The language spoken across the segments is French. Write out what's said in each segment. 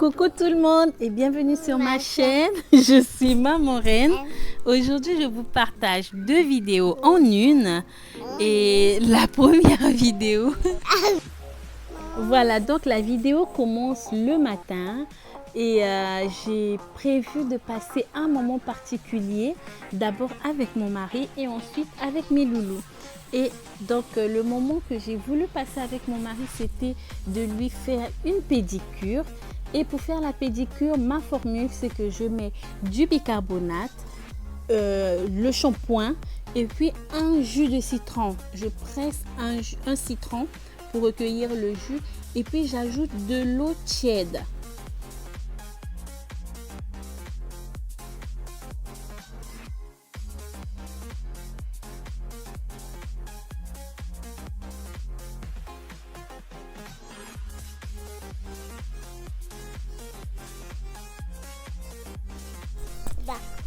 Coucou tout le monde et bienvenue sur ma chaîne. Je suis Maman Reine. Aujourd'hui, je vous partage deux vidéos en une. Et la première vidéo, voilà, donc la vidéo commence le matin. Et j'ai prévu de passer un moment particulier, d'abord avec mon mari et ensuite avec mes loulous. Et donc le moment que j'ai voulu passer avec mon mari, c'était de lui faire une pédicure. Et pour faire la pédicure, ma formule, c'est que je mets du bicarbonate, le shampoing et puis un jus de citron. Je presse un citron pour recueillir le jus et puis j'ajoute de l'eau tiède.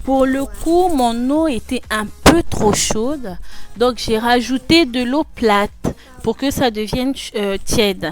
Pour le coup, mon eau était un peu trop chaude, donc j'ai rajouté de l'eau plate pour que ça devienne tiède.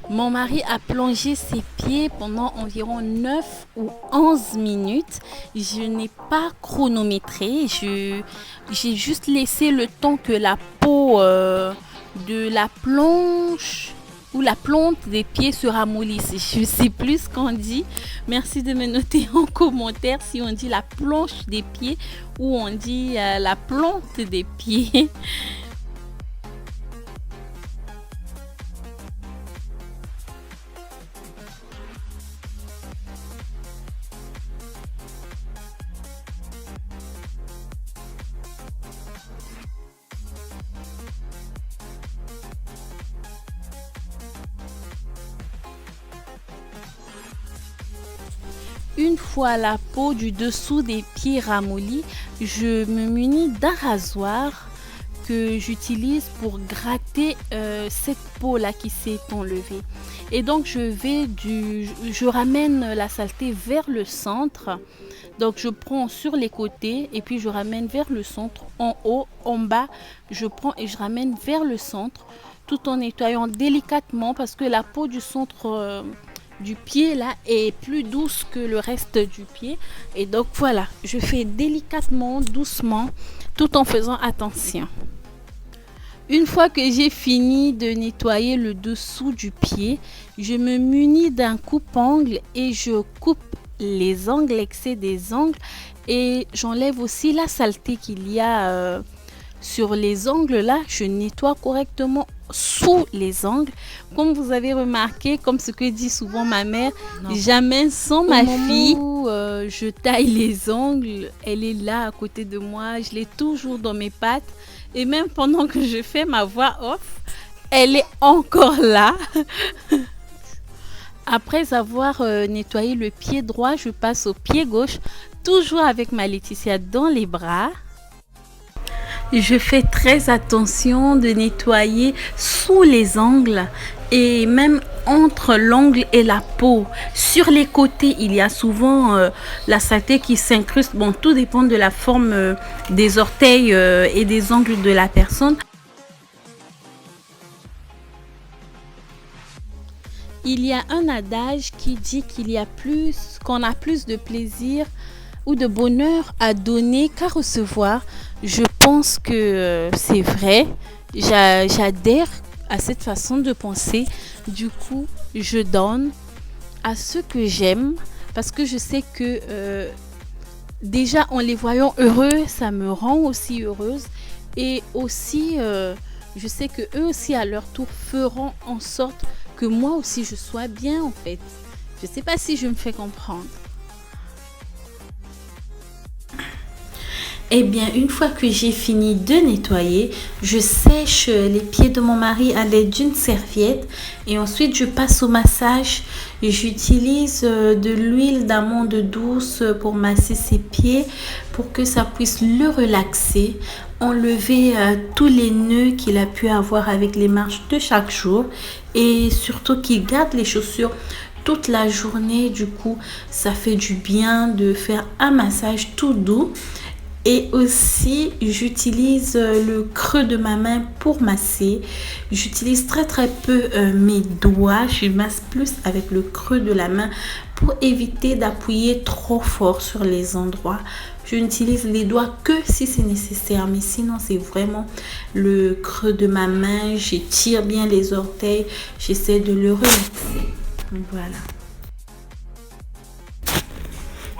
Mon mari a plongé ses pieds pendant environ 9 ou 11 minutes. Je n'ai pas chronométré, j'ai juste laissé le temps que la peau de la planche ou la plante des pieds se ramollisse. Je ne sais plus ce qu'on dit. Merci de me noter en commentaire si on dit la planche des pieds ou on dit la plante des pieds. Une fois la peau du dessous des pieds ramollie, je me munis d'un rasoir que j'utilise pour gratter cette peau là qui s'est enlevée. Et donc je ramène la saleté vers le centre. Donc je prends sur les côtés et puis je ramène vers le centre, en haut, en bas, je prends et je ramène vers le centre tout en nettoyant délicatement parce que la peau du centre du pied là est plus douce que le reste du pied. Et donc voilà, je fais délicatement, doucement, tout en faisant attention. Une fois que j'ai fini de nettoyer le dessous du pied, je me munis d'un coupe-ongle et je coupe les ongles, l'excès des ongles, et j'enlève aussi la saleté qu'il y a sur les ongles là. Je nettoie correctement sous les ongles. Comme vous avez remarqué, comme ce que dit souvent ma mère, jamais sans ma fille. Où je taille les ongles, elle est là à côté de moi, je l'ai toujours dans mes pattes. Et même pendant que je fais ma voix off, elle est encore là. Après avoir nettoyé le pied droit, je passe au pied gauche, toujours avec ma Laetitia dans les bras. Je fais très attention de nettoyer sous les ongles et même entre l'ongle et la peau. Sur les côtés, il y a souvent la saleté qui s'incruste. Bon, tout dépend de la forme des orteils et des ongles de la personne. Il y a un adage qui dit qu'on a plus de plaisir ou de bonheur à donner qu'à recevoir. Je pense que c'est vrai. J'adhère à cette façon de penser. Du coup, je donne à ceux que j'aime parce que je sais que déjà en les voyant heureux, ça me rend aussi heureuse. Et aussi, je sais que eux aussi à leur tour feront en sorte que moi aussi je sois bien en fait. Je ne sais pas si je me fais comprendre. Eh bien, une fois que j'ai fini de nettoyer, je sèche les pieds de mon mari à l'aide d'une serviette et ensuite je passe au massage. J'utilise de l'huile d'amande douce pour masser ses pieds pour que ça puisse le relaxer, enlever tous les nœuds qu'il a pu avoir avec les marches de chaque jour et surtout qu'il garde les chaussures toute la journée. Du coup, ça fait du bien de faire un massage tout doux. Et aussi, j'utilise le creux de ma main pour masser. J'utilise très peu mes doigts. Je masse plus avec le creux de la main pour éviter d'appuyer trop fort sur les endroits. Je n'utilise les doigts que si c'est nécessaire. Mais sinon, c'est vraiment le creux de ma main. J'étire bien les orteils. J'essaie de le relaxer. Voilà.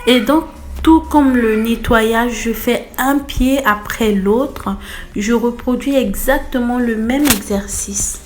Et donc, tout comme le nettoyage, je fais un pied après l'autre. Je reproduis exactement le même exercice.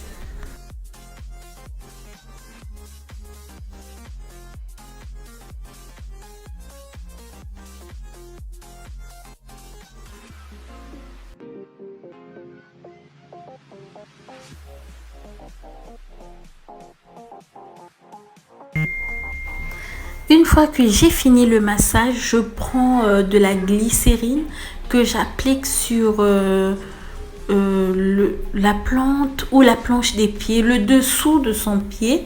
Une fois que j'ai fini le massage, je prends de la glycérine que j'applique sur la plante ou la planche des pieds, le dessous de son pied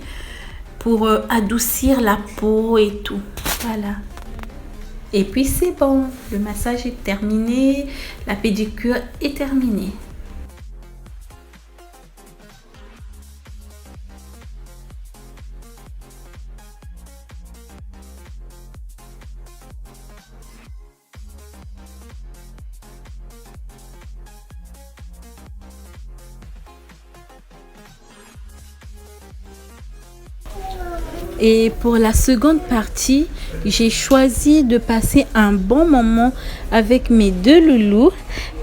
pour adoucir la peau et tout. Voilà. Et puis c'est bon, le massage est terminé, la pédicure est terminée. Et pour la seconde partie, j'ai choisi de passer un bon moment avec mes deux loulous.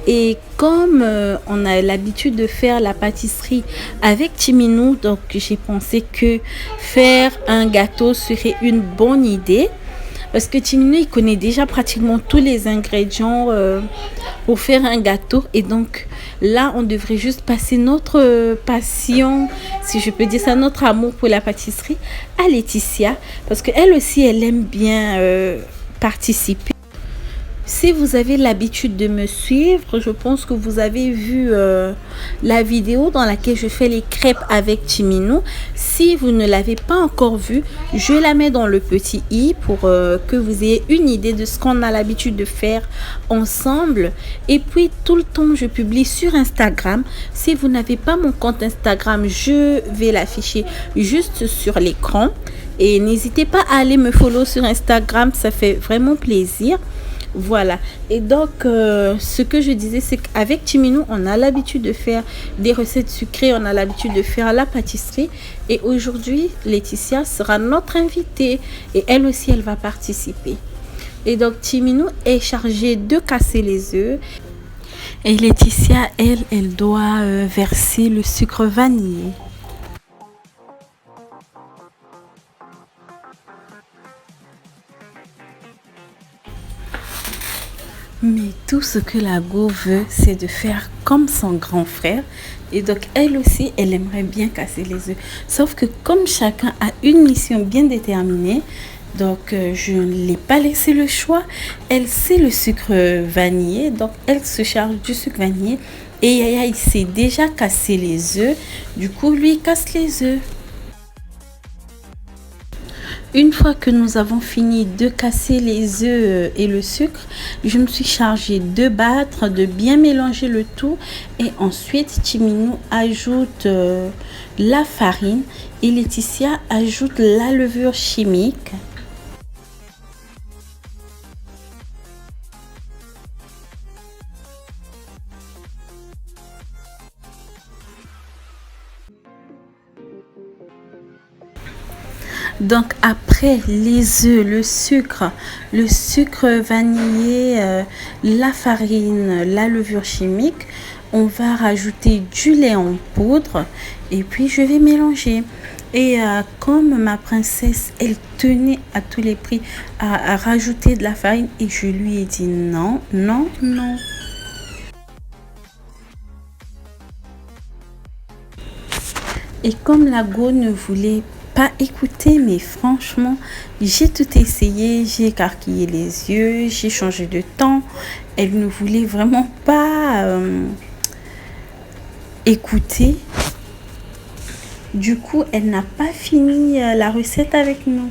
Et comme on a l'habitude de faire la pâtisserie avec Timinou, donc j'ai pensé que faire un gâteau serait une bonne idée. Parce que Timinou, il connaît déjà pratiquement tous les ingrédients pour faire un gâteau. Et donc là, on devrait juste passer notre passion, si je peux dire ça, notre amour pour la pâtisserie à Laetitia. Parce qu'elle aussi, elle aime bien participer. Si vous avez l'habitude de me suivre, je pense que vous avez vu la vidéo dans laquelle je fais les crêpes avec Timinou. Si vous ne l'avez pas encore vue, je la mets dans le petit i pour que vous ayez une idée de ce qu'on a l'habitude de faire ensemble. Et puis tout le temps, je publie sur Instagram. Si vous n'avez pas mon compte Instagram, je vais l'afficher juste sur l'écran. Et n'hésitez pas à aller me follow sur Instagram, ça fait vraiment plaisir. Voilà. Et donc, ce que je disais, c'est qu'avec Timinou, on a l'habitude de faire des recettes sucrées, on a l'habitude de faire la pâtisserie. Et aujourd'hui, Laetitia sera notre invitée. Et elle aussi, elle va participer. Et donc, Timinou est chargée de casser les œufs. Et Laetitia, elle doit verser le sucre vanillé. Mais tout ce que la go veut, c'est de faire comme son grand frère. Et donc, elle aussi, elle aimerait bien casser les œufs. Sauf que comme chacun a une mission bien déterminée, donc je ne l'ai pas laissé le choix. Elle sait le sucre vanillé, donc elle se charge du sucre vanillé. Et Yaya, il sait déjà casser les œufs. Du coup, lui, il casse les œufs. Une fois que nous avons fini de casser les œufs et le sucre, je me suis chargée de battre, de bien mélanger le tout. Et ensuite, Timinou ajoute la farine et Laetitia ajoute la levure chimique. Donc après les œufs, le sucre vanillé, la farine, la levure chimique, on va rajouter du lait en poudre et puis je vais mélanger. Et comme ma princesse, elle tenait à tous les prix à rajouter de la farine et je lui ai dit non, non, non. Et comme la go ne voulait pas écouter, mais franchement, j'ai tout essayé, j'ai écarquillé les yeux, j'ai changé de temps. Elle ne voulait vraiment pas écouter. Du coup, elle n'a pas fini la recette avec nous.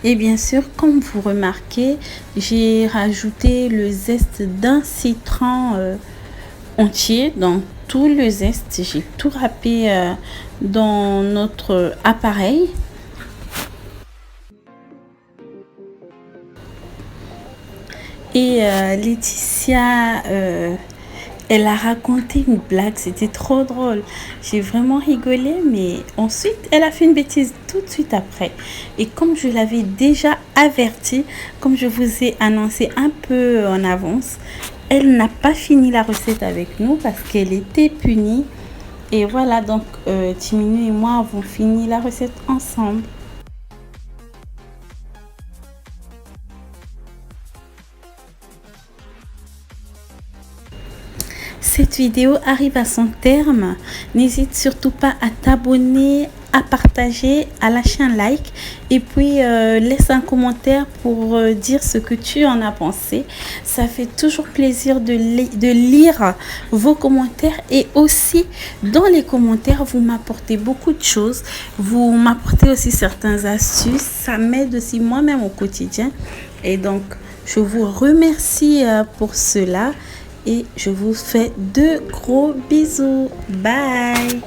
Et bien sûr, comme vous remarquez, j'ai rajouté le zeste d'un citron entier. Donc tout le zeste, j'ai tout râpé dans notre appareil. Et Laetitia, elle a raconté une blague, c'était trop drôle. J'ai vraiment rigolé, mais ensuite, elle a fait une bêtise tout de suite après. Et comme je l'avais déjà averti, comme je vous ai annoncé un peu en avance, elle n'a pas fini la recette avec nous parce qu'elle était punie. Et voilà, donc Timinu et moi avons fini la recette ensemble. Cette vidéo arrive à son terme. N'hésite surtout pas à t'abonner, à partager, à lâcher un like et puis laisse un commentaire pour dire ce que tu en as pensé. Ça fait toujours plaisir de lire vos commentaires et aussi dans les commentaires vous m'apportez beaucoup de choses. Vous m'apportez aussi certaines astuces. Ça m'aide aussi moi-même au quotidien et donc je vous remercie pour cela. Et je vous fais de gros bisous. Bye!